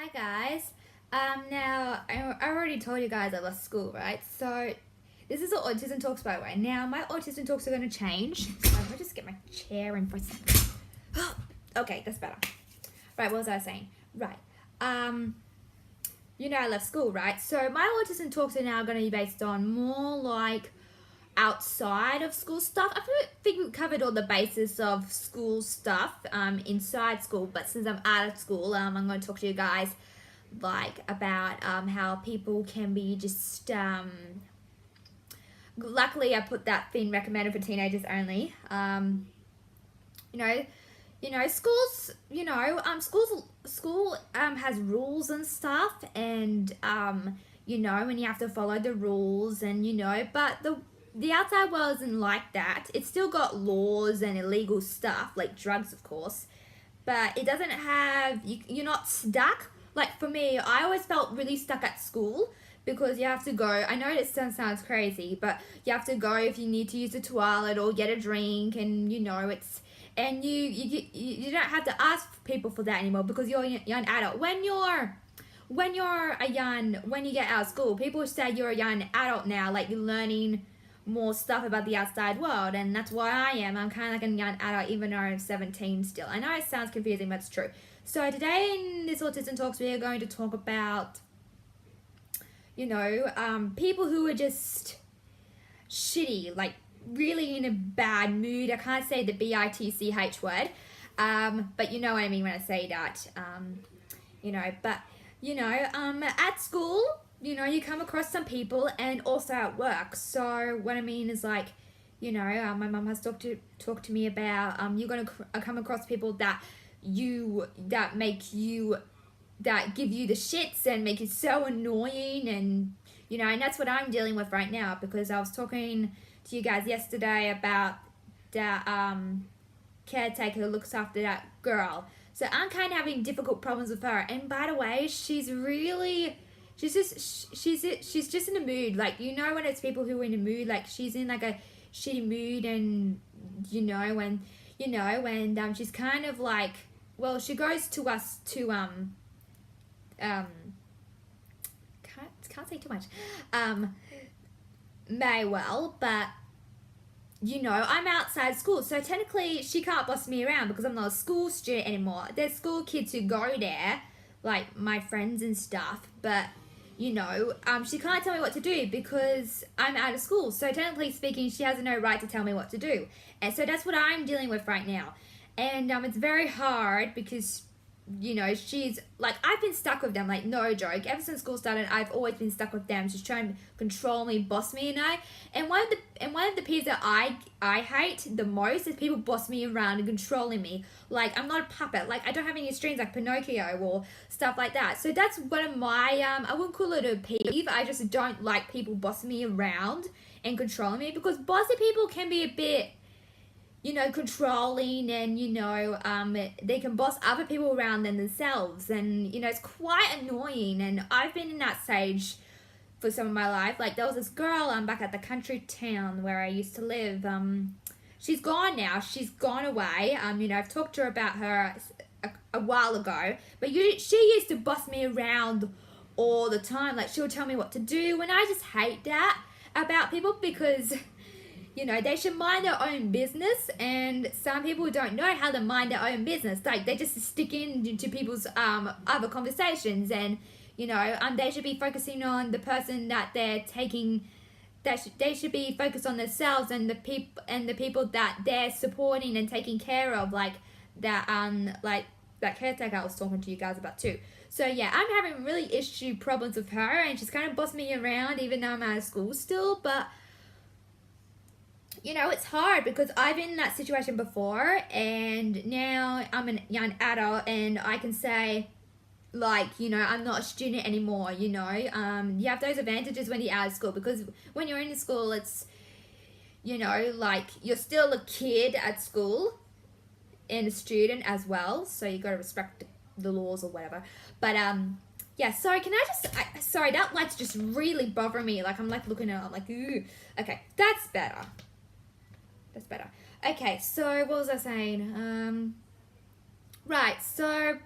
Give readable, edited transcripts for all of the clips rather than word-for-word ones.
Hi guys. Now I already told you guys I left school, right? So this is the Autism Talks, by the way. Now my Autism Talks are going to change. So I'm going to just get my chair in for a second. Okay, that's better. Right, what was I saying? Right. I left school, right? So my Autism Talks are now going to be based on more like outside of school stuff. I think we covered all the basis of school stuff inside school, but since I'm out of school, I'm going to talk to you guys like about how people can be just luckily I put that thing recommended for teenagers only. Schools, school has rules and stuff, and and you have to follow the rules, and but the outside world isn't like that. It's still got laws and illegal stuff, like drugs, of course, but it doesn't have, you're not stuck. Like for me, I always felt really stuck at school because you have to go. I know it sounds crazy, but you have to go if you need to use the toilet or get a drink, and it's, and you don't have to ask people for that anymore because you're a young adult. When you get out of school, people say you're a young adult now, like you're learning more stuff about the outside world, and that's why I am. I'm kind of like a young adult even though I'm 17 still. I know it sounds confusing, but it's true. So today in this Autism Talks, we are going to talk about, people who are just shitty, like really in a bad mood. I can't say the bitch word, but you know what I mean when I say that. At school, you come across some people, and also at work. So what I mean is like, my mum has talked to me about you're gonna come across people that give you the shits and make you so annoying, and and that's what I'm dealing with right now, because I was talking to you guys yesterday about that caretaker who looks after that girl. So I'm kind of having difficult problems with her, and by the way, she's just in a mood, like when it's people who are in a mood, like she's in like a shitty mood, and when she's kind of like, well, she goes to us to can't say too much Maywell, but I'm outside school, so technically she can't boss me around because I'm not a school student anymore. There's school kids who go there, like my friends and stuff, but she can't tell me what to do because I'm out of school. So technically speaking, she has no right to tell me what to do. And so that's what I'm dealing with right now. And it's very hard because she's like, I've been stuck with them, like no joke. Ever since school started, I've always been stuck with them. She's trying to control me, boss me, And one of the peeves that I hate the most is people boss me around and controlling me. Like I'm not a puppet. Like I don't have any strings like Pinocchio or stuff like that. So that's one of my I wouldn't call it a peeve. I just don't like people bossing me around and controlling me, because bossy people can be a bit controlling, and they can boss other people around than themselves, and it's quite annoying. And I've been in that stage for some of my life. Like there was this girl back at the country town where I used to live. She's gone now. She's gone away. I've talked to her about her a while ago, but she used to boss me around all the time. Like she'll tell me what to do, and I just hate that about people, because they should mind their own business, and some people don't know how to mind their own business. Like, they just stick into people's other conversations, and, they should be focusing on the person that they're taking, they should be focused on themselves and the people that they're supporting and taking care of, like that caretaker I was talking to you guys about too. So yeah, I'm having really problems with her, and she's kind of bossing me around even though I'm out of school still, but it's hard because I've been in that situation before, and now I'm a young adult, and I can say, like, I'm not a student anymore, you have those advantages when you're out of school, because when you're in school, it's, like, you're still a kid at school and a student as well, so you got to respect the laws or whatever. But, yeah, sorry, sorry, that light's just really bothering me. Like, I'm, like, looking at it, I'm like, ooh. Okay, that's better. That's better. Okay, so what was I saying? Right, so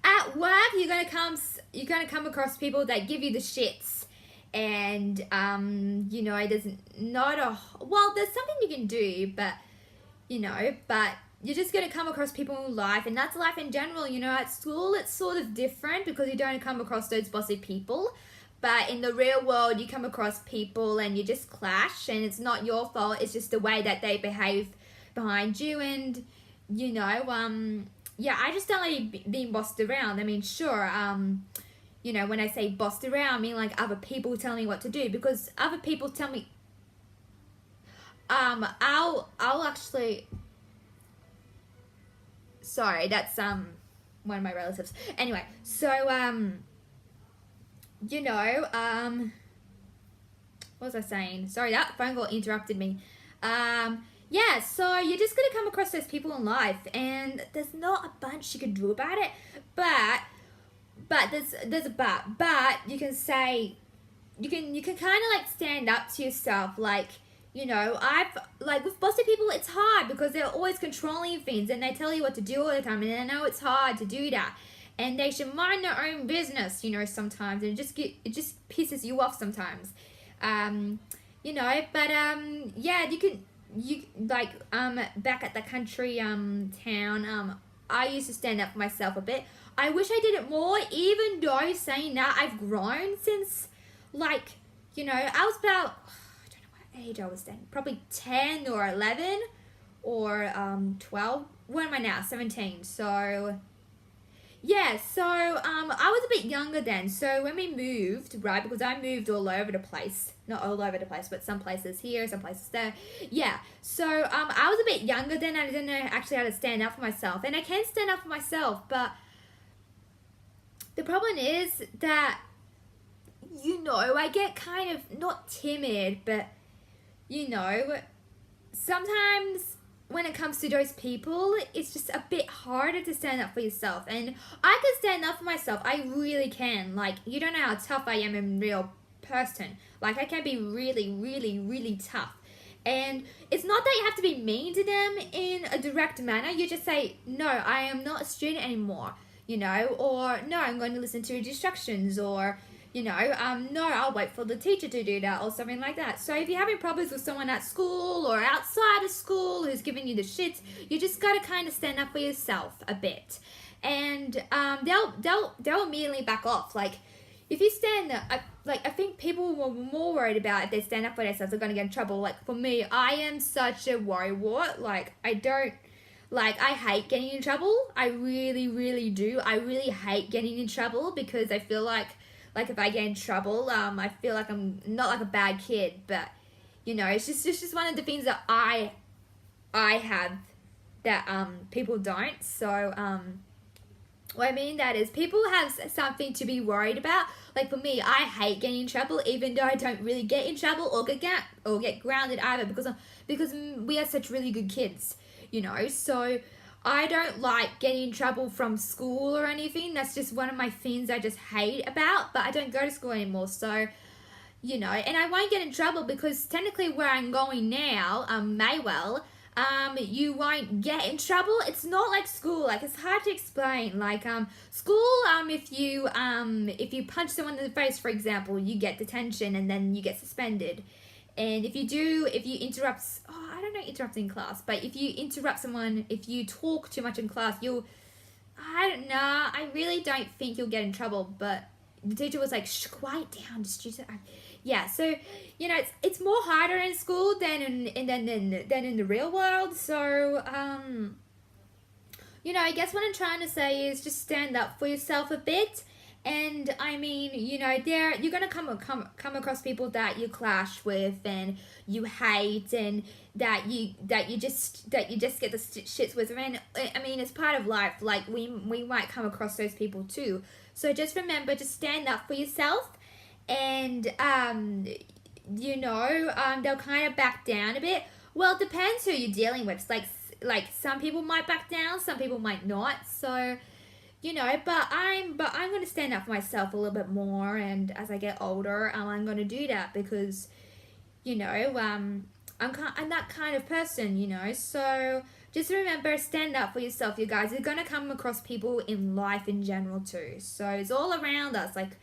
at work you're gonna come across people that give you the shits, and you know, there's not a well, there's something you can do, but you know, but you're just going to come across people in life, and that's life in general. You know, at school it's sort of different because you don't come across those bossy people, but in the real world you come across people and you just clash, and it's not your fault, it's just the way that they behave behind you. And you know, yeah, I just don't like being bossed around. I mean, sure, you know, when I say bossed around, I mean like other people telling me what to do, because other people tell me I'll actually, sorry, that's one of my relatives. Anyway, so you know, what was I saying? Sorry, that phone call interrupted me. Yeah, so you're just gonna come across those people in life, and there's not a bunch you can do about it, but there's a but you can say, you can kind of like stand up to yourself, like, you know, I've, like, with bossy people, it's hard because they're always controlling things and they tell you what to do all the time, and I know it's hard to do that, and they should mind their own business, you know, sometimes, and it just pisses you off sometimes, you know, but, yeah, you, like, back at the country, town, I used to stand up for myself a bit. I wish I did it more, even though saying that, I've grown since, like, you know, I was about, age I was then, probably 10 or 11 or 12. What am I now? 17. So yeah, so I was a bit younger then. So when we moved, right, because I moved all over the place, not all over the place, but some places here, some places there. Yeah, so I was a bit younger then. I didn't know actually how to stand up for myself, and I can stand up for myself, but the problem is that, you know, I get kind of not timid, but you know, sometimes when it comes to those people, it's just a bit harder to stand up for yourself. And I can stand up for myself. I really can. Like, you don't know how tough I am in real person. Like, I can be really, really, really tough. And it's not that you have to be mean to them in a direct manner. You just say, no, I am not a student anymore, you know, or no, I'm going to listen to instructions, or you know, no, I'll wait for the teacher to do that, or something like that. So if you're having problems with someone at school or outside of school who's giving you the shits, you just gotta kind of stand up for yourself a bit, and they'll immediately back off. Like, if you stand up, I think people were more worried about if they stand up for themselves, they're gonna get in trouble. Like, for me, I am such a worrywart. Like, I hate getting in trouble. I really, really do. I really hate getting in trouble because I feel like if I get in trouble, I feel like I'm not like a bad kid, but you know, it's just one of the things that I have that people don't. So what I mean that is, people have something to be worried about. Like, for me, I hate getting in trouble, even though I don't really get in trouble or get grounded either, because we are such really good kids, you know. So I don't like getting in trouble from school or anything. That's just one of my things I just hate about, but I don't go to school anymore, so, you know, and I won't get in trouble because technically where I'm going now, Maywell, you won't get in trouble. It's not like school. Like, it's hard to explain. Like, school, if you punch someone in the face, for example, you get detention and then you get suspended. And if you interrupt, I don't know, interrupting class, but if you interrupt someone, if you talk too much in class, I really don't think you'll get in trouble. But the teacher was like, shh, quiet down, just use it. Yeah, so, you know, it's more harder in school than in the real world. So, you know, I guess what I'm trying to say is just stand up for yourself a bit. And I mean, you know, you're gonna come across people that you clash with and you hate, and that you just get the shits with. And I mean, it's part of life. Like, we might come across those people too. So just remember to stand up for yourself, and you know, they'll kind of back down a bit. Well, it depends who you're dealing with. Like some people might back down, some people might not. So, you know, but I'm going to stand up for myself a little bit more, and as I get older, I'm going to do that because, you know, I'm that kind of person, you know. So just remember, stand up for yourself, you guys. You're gonna come across people in life in general too. So it's all around us, like,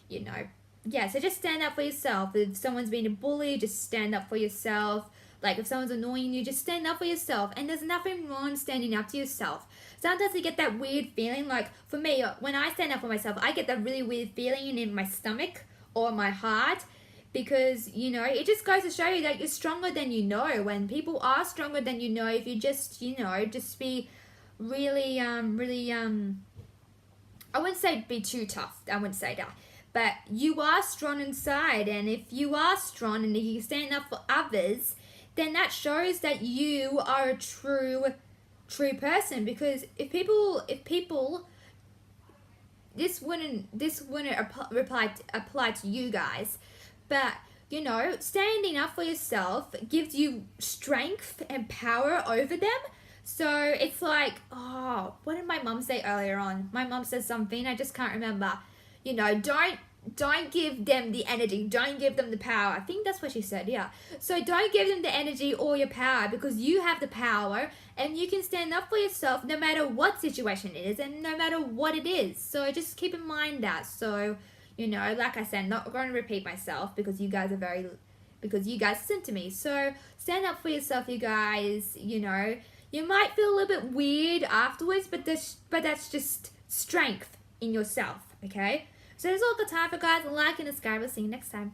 you know. Yeah, so just stand up for yourself. If someone's being a bully, just stand up for yourself. Like, if someone's annoying you, just stand up for yourself. And there's nothing wrong standing up to yourself. Sometimes you get that weird feeling, like, for me, when I stand up for myself, I get that really weird feeling in my stomach or my heart, because, you know, it just goes to show you that you're stronger than you know. When people are stronger than you know, if you just, you know, just be really, I wouldn't say be too tough. I wouldn't say that. But you are strong inside, and if you are strong and you stand up for others, then that shows that you are a true person. Because if people, this wouldn't apply to you guys, but, you know, standing up for yourself gives you strength and power over them. So it's like, oh, what did my mum say earlier on? My mum said something, I just can't remember. You know, don't give them the energy, don't give them the power. I think that's what she said, yeah. So don't give them the energy or your power, because you have the power and you can stand up for yourself no matter what situation it is and no matter what it is. So just keep in mind that. So, you know, like I said, not going to repeat myself, because you guys listen to me. So stand up for yourself, you guys. You know, you might feel a little bit weird afterwards, but that's just strength in yourself, okay? So that's all the time for, guys. Like and subscribe. We'll see you next time.